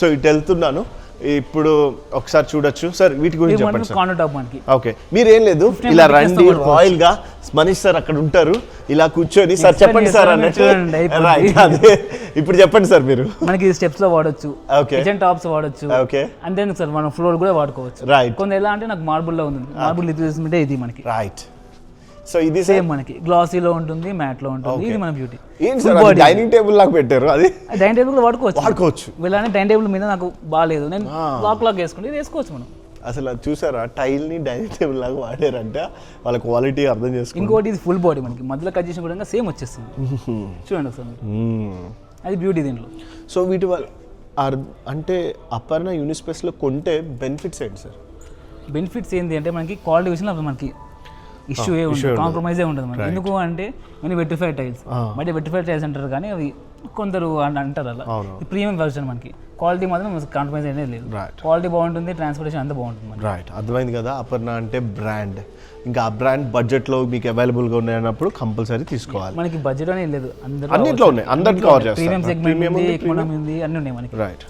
So ఇటు వెళ్తున్నాను ఇప్పుడు ఒకసారి చూడొచ్చు సార్ వీటి గురించి చెప్పండి సార్. కాండో టాప్ మనకి ఓకే మీరు ఏం లేదు ఇలా రండి రాయల్ గా మనీష్ సార్ అక్కడ ఉంటారు ఇలా కూర్చొని సార్ చెప్పండి సార్ అన్నట్టు రైట్ అదే ఇప్పుడు చెప్పండి సార్ మీరు. మనకి స్టెప్స్ లో వాడొచ్చు, ఓకే కిచెన్ టాప్స్ వాడొచ్చు, ఓకే అంతే సార్ మనం ఫ్లోర్ కూడా వాడుకోవచ్చు. రైట్ కొంత ఎలా అంటే నాకు మార్బుల్ లో ఉంది, మార్బుల్ ఇది తీసుకుంటే ఇది మనకి రైట్. సో ఇది సేమ్ మనకి గ్లాసీలో ఉంటుంది, మ్యాట్ లో ఉంటుంది, ఇది మన బ్యూటీ. ఏంటి సార్ డైనింగ్ టేబుల్ లాగా పెట్టారు అది డైనింగ్ టేబుల్ వాడుకోవచ్చు. వీళ్ళని డైనింగ్ టేబుల్ మీద నాకు బాగాలేదు నేను లాక్ వేసుకుంటే ఇది వేసుకోవచ్చు మనం. అసలు అది చూసారా టైల్ ని డైనింగ్ టేబుల్ లాగా వాడారంటే వాళ్ళ క్వాలిటీ అర్థం చేసుకోండి. ఇంకోటి ఇది ఫుల్ బాడీ మనకి మధ్యలో కట్ చేసిన కూడా సేమ్ వచ్చేస్తుంది చూడండి ఒకసారి అది బ్యూటీ దీంట్లో. సో వీటి వల్ల అంటే అపర్ణ యూనిస్పేస్లో కొంటే బెనిఫిట్స్ ఏంటి సార్? బెనిఫిట్స్ ఏంటి అంటే మనకి క్వాలిటీ విషయంలో మనకి ఇష్యూ ఏ ఉండదు, కాంప్రమైజ్ ఏ ఉండదు మనకి. ఎందుకు అంటే మనకి vitrified tiles but vitrified tiles అంటారు కానీ అవి కొందరు అంటారు అలా. ప్రీమియం వర్షన్ మనకి క్వాలిటీ మాత్రం కాంప్రమైజ్ అనేది లేదు, క్వాలిటీ బాగుంటుంది, ట్రాన్స్పోర్టేషన్ అంతా బాగుంటుంది. రైట్ అర్థమైంది కదా. అపర్ణ అంటే బ్రాండ్, ఇంకా ఆ బ్రాండ్ బడ్జెట్లో మీకు అవైలబుల్గా ఉన్నాయన్నప్పుడు కంపల్సరీ తీసుకోవాలి. మనకి బడ్జెట్ అనేది లేదు, అన్నిట్లో ఉన్నాయి, అందరికీ కవర్ చేస్తారు. ప్రీమియం సెగ్మెంట్ ఉంది, ఎకానమీ ఉంది, అన్నీ ఉన్నాయి మనకి. రైట్.